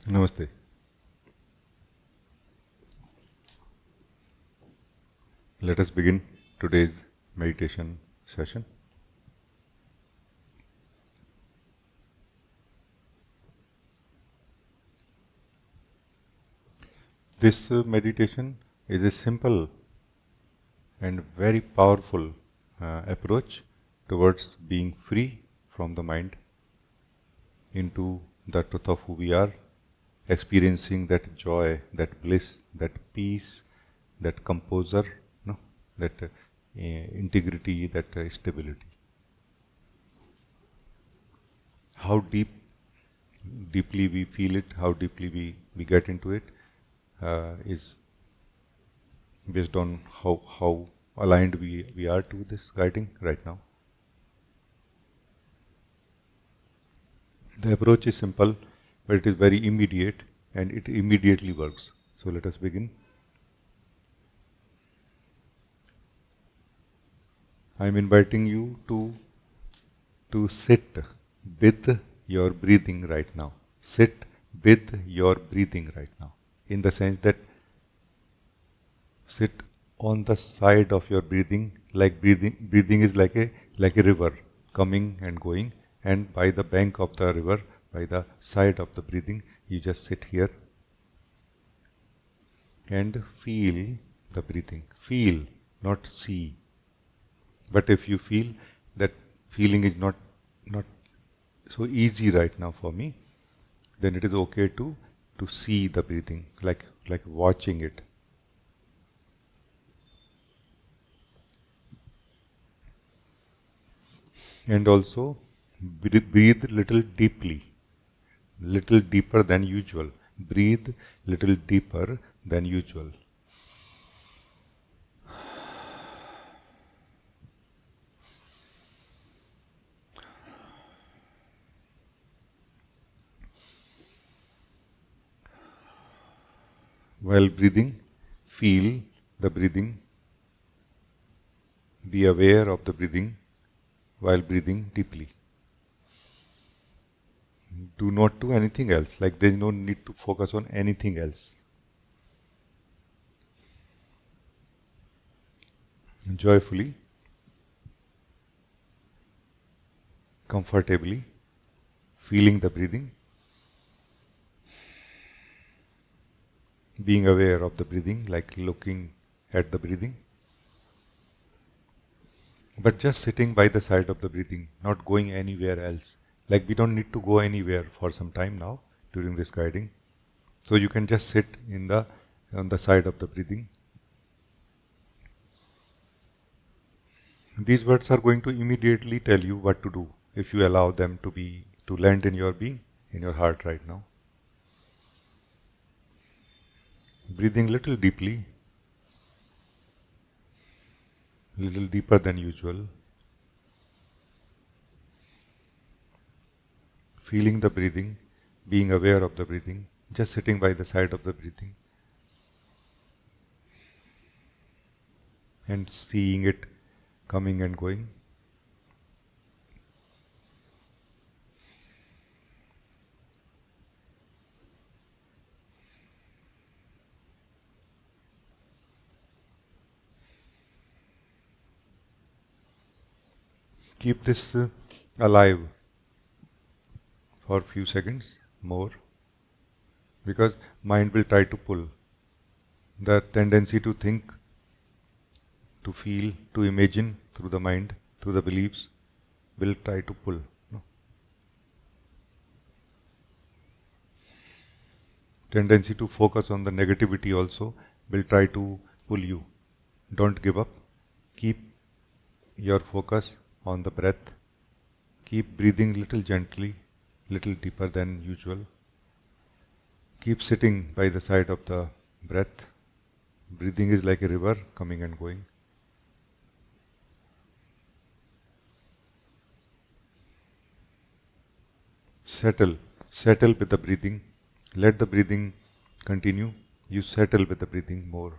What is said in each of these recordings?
Namaste. Let us begin today's meditation session. This meditation is a simple and very powerful approach towards being free from the mind into the truth of who we are, experiencing that joy, that bliss, that peace, that composure, no, that integrity, that stability. How deeply we feel it, how deeply we get into it, is based on how aligned we are to this guiding right now. The approach is simple, but it is very immediate and it immediately works. So let us begin. I am inviting you to sit with your breathing right now. Sit with your breathing right now. In the sense that sit on the side of your breathing, like breathing is like a river coming and going, and by the bank of the river, by the side of the breathing, you just sit here and feel the breathing. Feel, not see. But if you feel that feeling is not so easy right now for me, then it is okay to see the breathing, like watching it. And also breathe little deeper than usual. Breathe little deeper than usual. While breathing, feel the breathing. Be aware of the breathing while breathing deeply. Do not do anything else, like there is no need to focus on anything else. Joyfully, comfortably, feeling the breathing, being aware of the breathing, like looking at the breathing, but just sitting by the side of the breathing, not going anywhere else. Like we don't need to go anywhere for some time now during this guiding. So you can just sit on the side of the breathing. These words are going to immediately tell you what to do if you allow them to land in your being, in your heart right now. Breathing little deeply, little deeper than usual. Feeling the breathing, being aware of the breathing, just sitting by the side of the breathing and seeing it coming and going. Keep this alive for a few seconds more, because mind will try to pull. The tendency to think, to feel, to imagine through the mind, through the beliefs, will try to pull. No? Tendency to focus on the negativity also will try to pull you. Don't give up. Keep your focus on the breath. Keep breathing little gently, little deeper than usual. Keep sitting by the side of the breath. Breathing is like a river coming and going. Settle with the breathing. Let the breathing continue. You settle with the breathing more.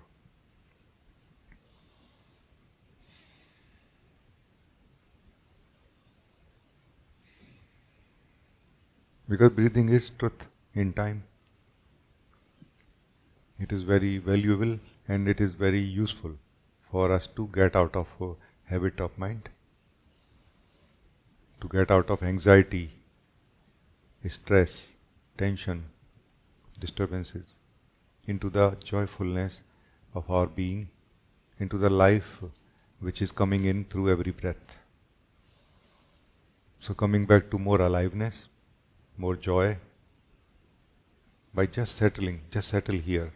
Because breathing is truth in time. It is very valuable and it is very useful for us to get out of a habit of mind, to get out of anxiety, stress, tension, disturbances, into the joyfulness of our being, into the life which is coming in through every breath. So coming back to more aliveness, more joy, by just settling, just settle here.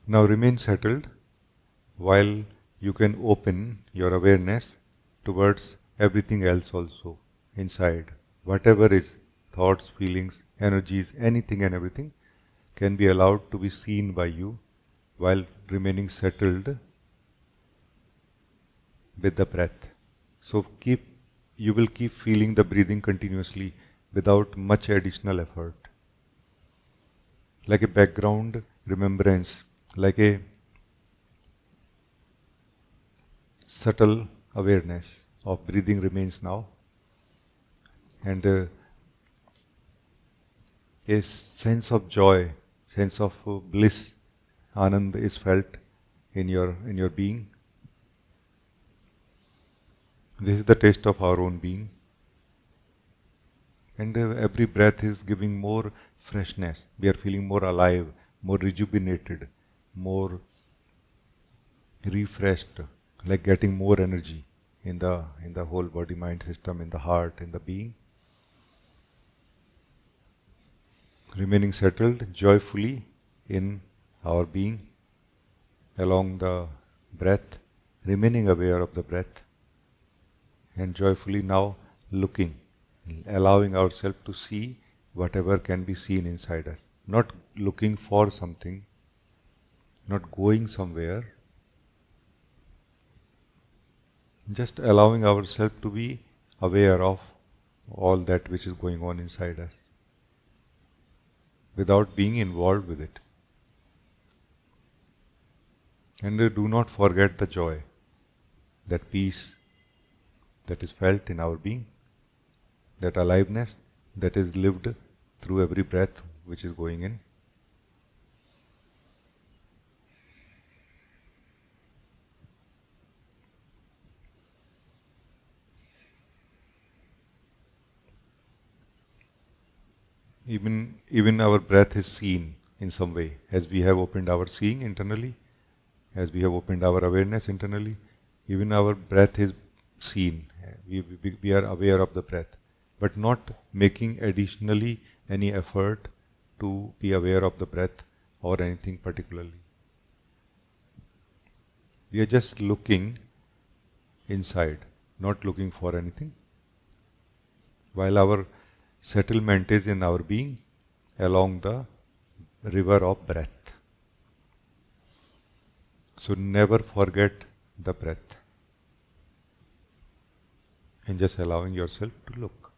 Now remain settled while you can open your awareness towards everything else also inside. Whatever is thoughts, feelings, energies, anything and everything can be allowed to be seen by you while remaining settled with the breath. So you will keep feeling the breathing continuously without much additional effort. Like a background remembrance, like a subtle awareness of breathing remains now, and a sense of joy, sense of bliss, anand is felt in your being. This is the taste of our own being, and every breath is giving more freshness. We are feeling more alive, more rejuvenated, more refreshed, like getting more energy in the whole body mind system, in the heart, in the being. Remaining settled joyfully in our being along the breath, remaining aware of the breath, and joyfully now looking, allowing ourselves to see whatever can be seen inside us. Not looking for something, not going somewhere, just allowing ourselves to be aware of all that which is going on inside us without being involved with it. And do not forget the joy, that peace that is felt in our being, that aliveness that is lived through every breath which is going in. Even our breath is seen in some way, as we have opened our seeing internally, as we have opened our awareness internally. Even our breath is seen. We are aware of the breath, but not making additionally any effort to be aware of the breath or anything particularly. We are just looking inside, not looking for anything, while our settlement is in our being along the river of breath. So never forget the breath, and just allowing yourself to look.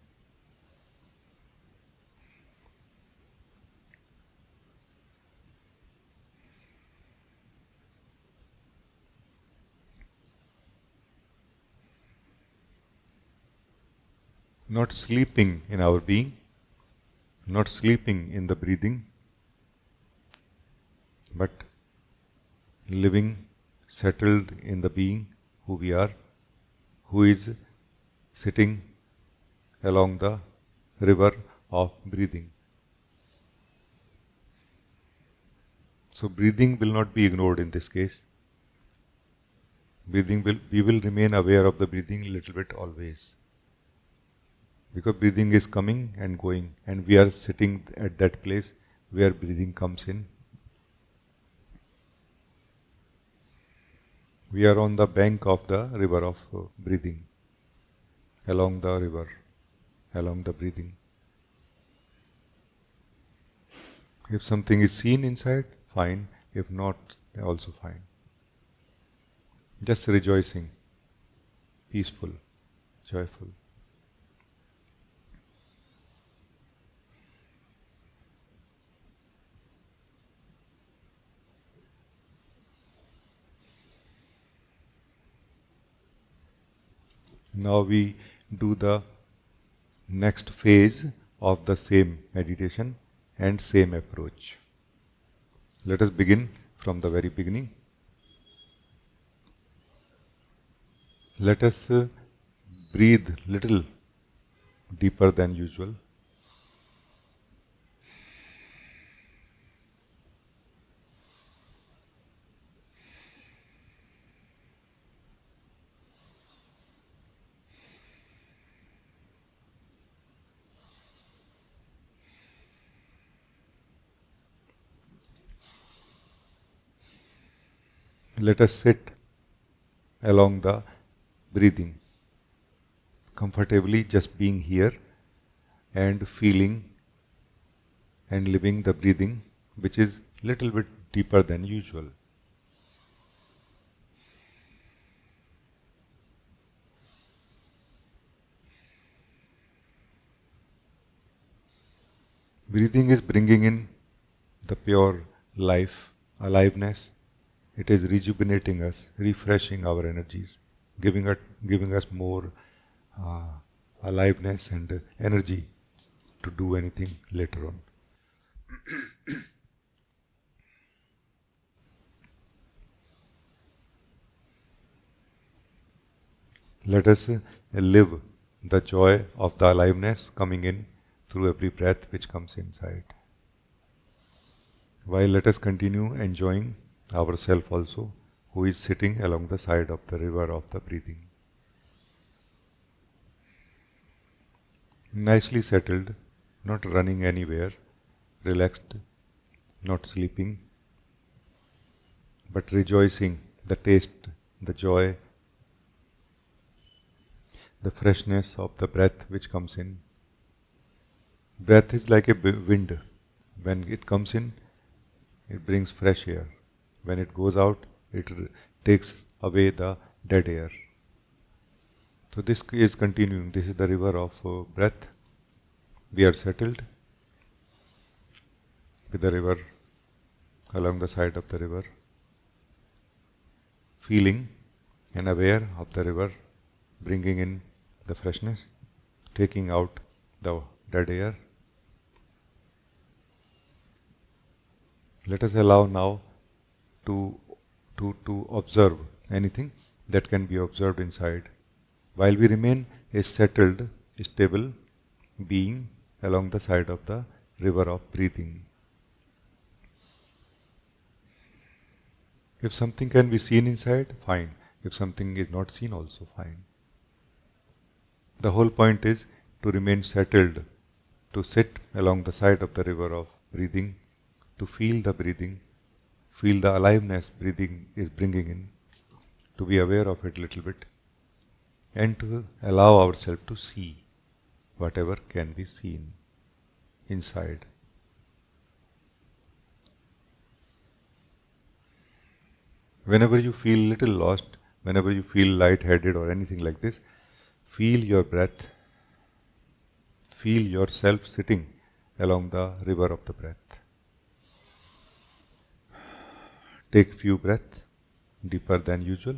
Not sleeping in our being, not sleeping in the breathing, but living settled in the being who we are, who is sitting along the river of breathing. So breathing will not be ignored in this case. We will remain aware of the breathing a little bit always. Because breathing is coming and going, and we are sitting at that place where breathing comes in. We are on the bank of the river of breathing, along the river, along the breathing. If something is seen inside, fine. If not, also fine. Just rejoicing, peaceful, joyful. Now we do the next phase of the same meditation and same approach. Let us begin from the very beginning. Let us breathe little deeper than usual. Let us sit along the breathing, comfortably just being here and feeling and living the breathing, which is little bit deeper than usual. Breathing is bringing in the pure life, aliveness. It is rejuvenating us, refreshing our energies, giving us more uh, aliveness and energy to do anything later on. Let us live the joy of the aliveness coming in through every breath which comes inside. While let us continue enjoying ourselves also, who is sitting along the side of the river of the breathing. Nicely settled, not running anywhere, relaxed, not sleeping, but rejoicing the taste, the joy, the freshness of the breath which comes in. Breath is like a wind. When it comes in, it brings fresh air. When it goes out, it takes away the dead air. So this is continuing. This is the river of breath. We are settled with the river, along the side of the river, feeling and aware of the river, bringing in the freshness, taking out the dead air. Let us allow now to observe anything that can be observed inside, while we remain a settled, stable being along the side of the river of breathing. If something can be seen inside, fine. If something is not seen, also fine. The whole point is to remain settled, to sit along the side of the river of breathing, to feel the breathing, feel the aliveness breathing is bringing in, to be aware of it a little bit, and to allow ourselves to see whatever can be seen inside. Whenever you feel little lost, whenever you feel light-headed or anything like this, feel your breath, feel yourself sitting along the river of the breath. Take few breaths, deeper than usual.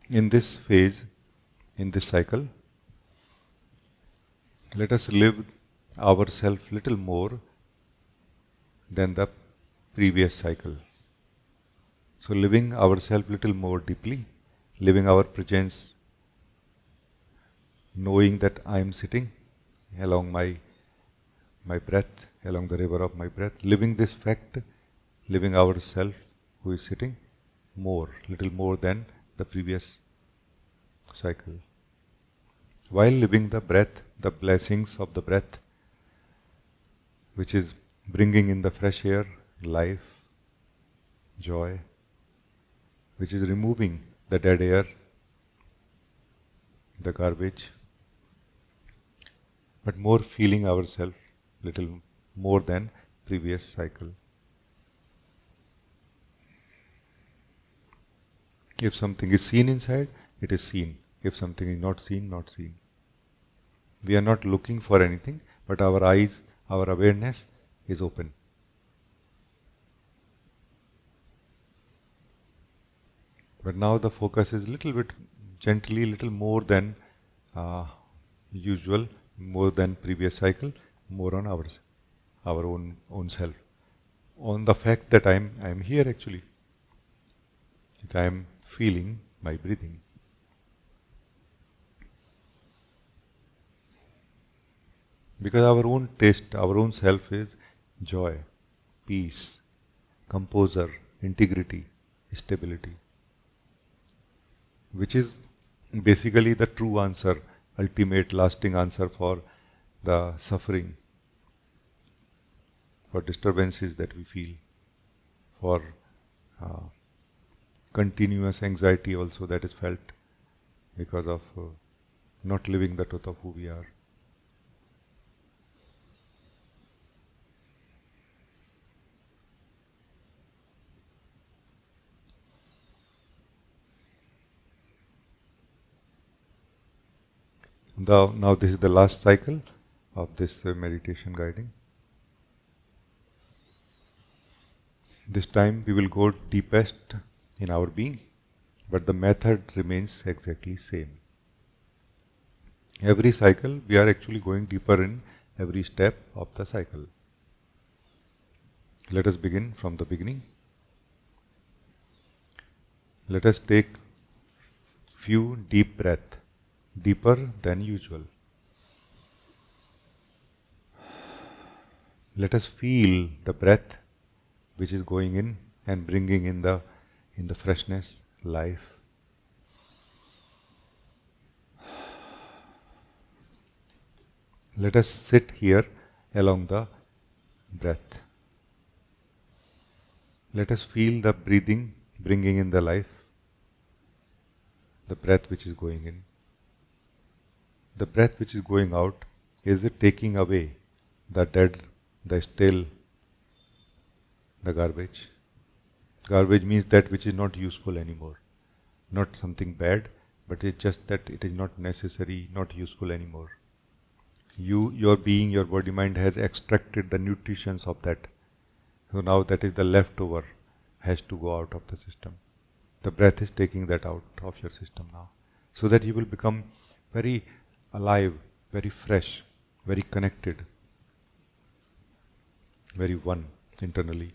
In this phase, in this cycle, let us live ourselves little more than the previous cycle. So living ourselves little more deeply, living our presence, knowing that I am sitting along my breath, along the river of my breath, living this fact, living ourself who is sitting more, little more than the previous cycle. While living the breath, the blessings of the breath, which is bringing in the fresh air, life, joy, which is removing the dead air, the garbage, but more feeling ourselves little more than previous cycle. If something is seen inside, it is seen. If something is not seen, not seen. We are not looking for anything, but our eyes, our awareness is open. But now the focus is little bit gently, little more than uh, usual, more than previous cycle, more on our own self, on the fact that I am here actually, that I am feeling my breathing. Because our own taste, our own self is joy, peace, composure, integrity, stability, which is basically the true answer, ultimate lasting answer for the suffering, for disturbances that we feel, for uh, continuous anxiety also that is felt because of not living the truth of who we are. Now this is the last cycle of this meditation guiding. This time we will go deepest in our being, but the method remains exactly same. Every cycle we are actually going deeper in every step of the cycle. Let us begin from the beginning. Let us take few deep breaths, deeper than usual. Let us feel the breath which is going in and bringing in the freshness, life. Let us sit here along the breath. Let us feel the breathing bringing in the life, the breath which is going in. The breath which is going out is taking away the dead, the stale, the garbage. Garbage means that which is not useful anymore. Not something bad, but it's just that it is not necessary, not useful anymore. Your being, your body mind has extracted the nutritions of that. So now that is the leftover, has to go out of the system. The breath is taking that out of your system now. So that you will become very alive, very fresh, very connected, very one internally.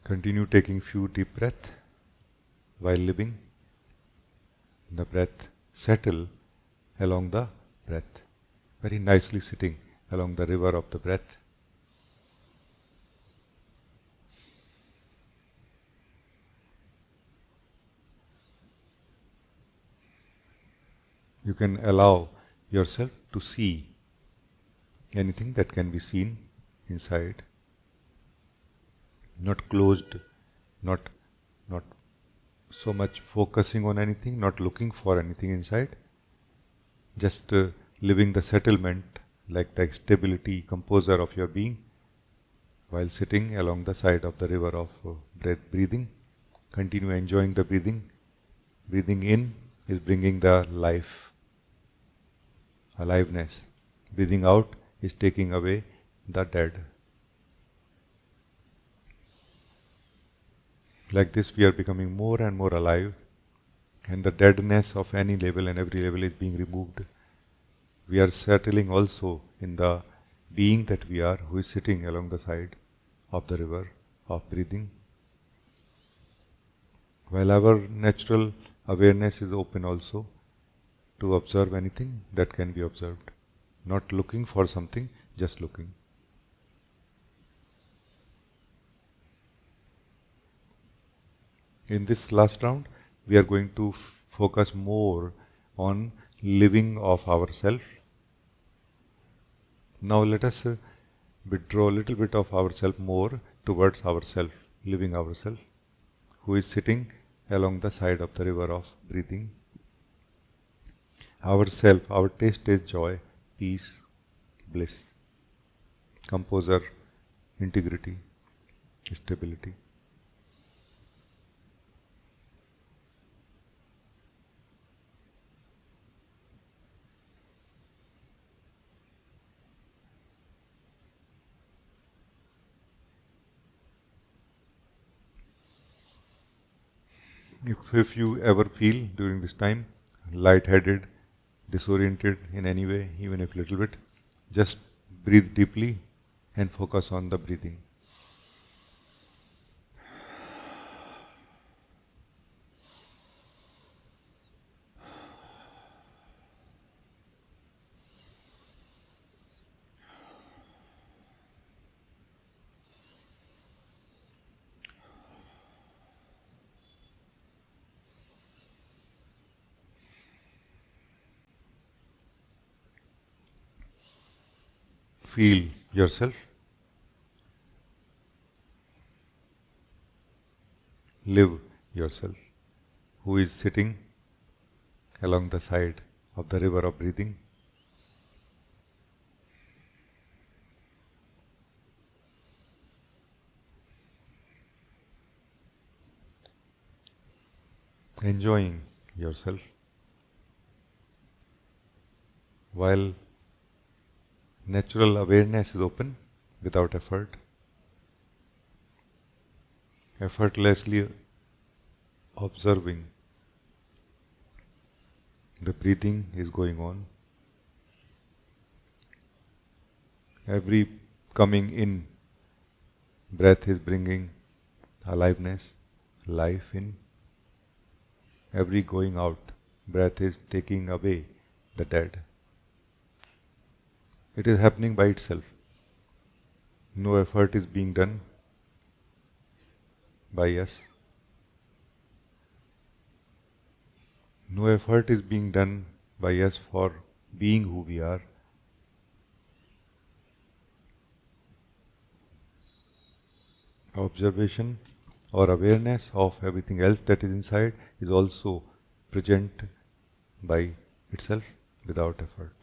Continue taking few deep breaths while living. The breath settle along the breath, very nicely sitting along the river of the breath. You can allow yourself to see anything that can be seen inside, not closed, not so much focusing on anything, not looking for anything inside, just living the settlement, like the stability, composure of your being, while sitting along the side of the river of breathing. Continue enjoying the breathing. Breathing in is bringing the life, aliveness. Breathing out is taking away the dead. Like this we are becoming more and more alive, and the deadness of any level and every level is being removed. We are settling also in the being that we are, who is sitting along the side of the river of breathing. While our natural awareness is open also to observe anything that can be observed. Not looking for something, just looking. In this last round, we are going to focus more on living of ourself. Now let us withdraw a little bit of ourself more towards ourself, living ourself, who is sitting along the side of the river of breathing. Ourself, our taste is joy, peace, bliss, composure, integrity, stability. If you ever feel during this time lightheaded, disoriented in any way, even if little bit, just breathe deeply and focus on the breathing. Feel yourself, live yourself, who is sitting along the side of the river of breathing. Enjoying yourself while natural awareness is open without effort, effortlessly observing the breathing is going on. Every coming in breath is bringing aliveness, life in. Every going out breath is taking away the dead. It is happening by itself. No effort is being done by us. No effort is being done by us for being who we are. Observation or awareness of everything else that is inside is also present by itself without effort.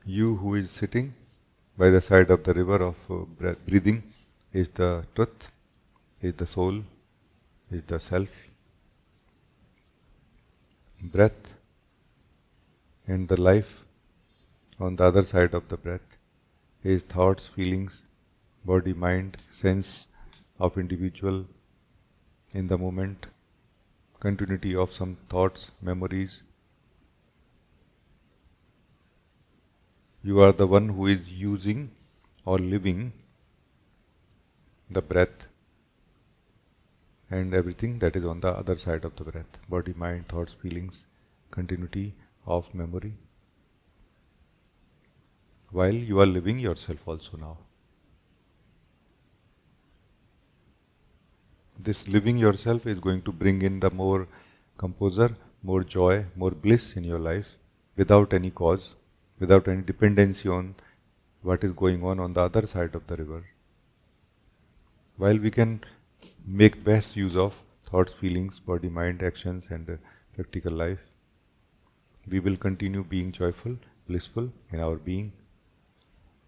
You who is sitting by the side of the river of breathing is the truth, is the soul, is the self. Breath and the life on the other side of the breath is thoughts, feelings, body, mind, sense of individual in the moment, continuity of some thoughts, memories. You are the one who is using or living the breath and everything that is on the other side of the breath, body, mind, thoughts, feelings, continuity of memory, while you are living yourself also now. This living yourself is going to bring in the more composure, more joy, more bliss in your life without any cause, without any dependency on what is going on the other side of the river. While we can make best use of thoughts, feelings, body, mind, actions and practical life, we will continue being joyful, blissful in our being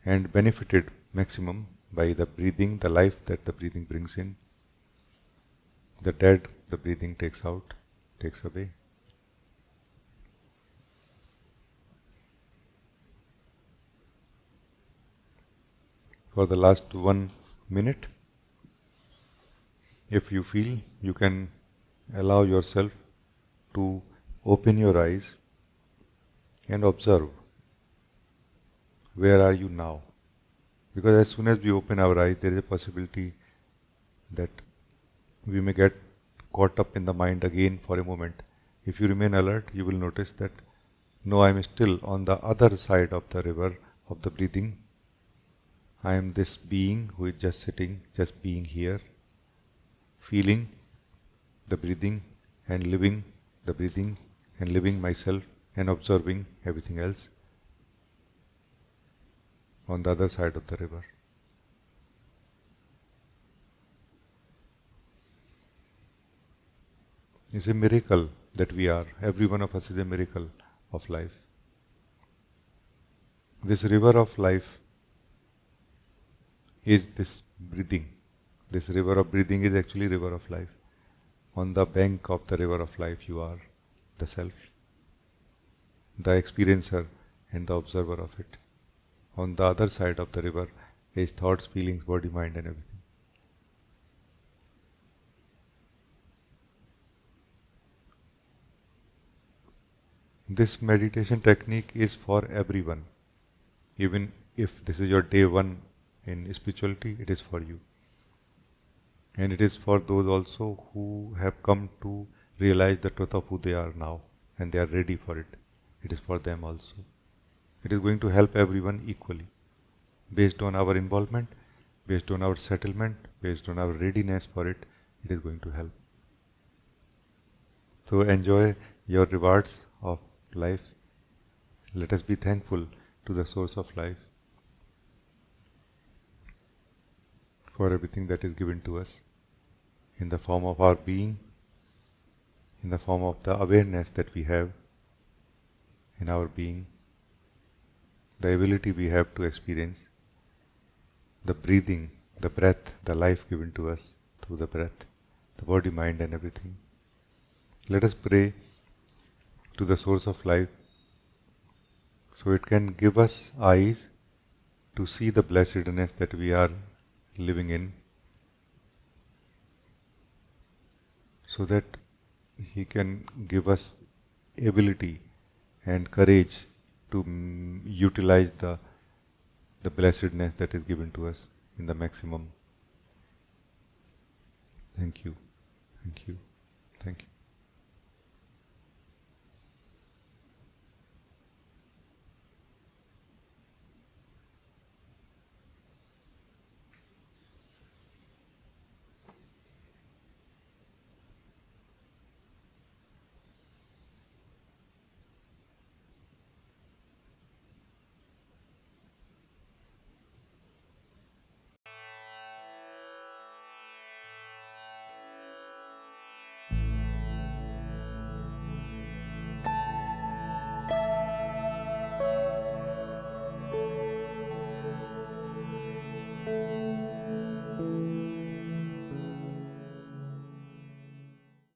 and benefited maximum by the breathing, the life that the breathing brings in. The dead, the breathing takes out, takes away. For the last 1 minute, if you feel, you can allow yourself to open your eyes and observe where are you now. Because as soon as we open our eyes, there is a possibility that we may get caught up in the mind again for a moment. If you remain alert, you will notice that no, I am still on the other side of the river of the breathing. I am this being who is just sitting, just being here, feeling the breathing and living the breathing and living myself and observing everything else on the other side of the river. It's a miracle that we are. Every one of us is a miracle of life. This river of life is this breathing. This river of breathing is actually river of life. On the bank of the river of life you are the self, the experiencer and the observer of it. On the other side of the river is thoughts, feelings, body, mind and everything. This meditation technique is for everyone. Even if this is your day one in spirituality, it is for you. And it is for those also who have come to realize the truth of who they are now and they are ready for it. It is for them also. It is going to help everyone equally, based on our involvement, based on our settlement, based on our readiness for it. It is going to help. So enjoy your rewards of life. Let us be thankful to the source of life for everything that is given to us in the form of our being, in the form of the awareness that we have in our being, the ability we have to experience, the breathing, the breath, the life given to us through the breath, the body, mind and everything. Let us pray to the source of life so it can give us eyes to see the blessedness that we are living in, so that He can give us ability and courage to utilize the blessedness that is given to us in the maximum. Thank you. Thank you. Thank you.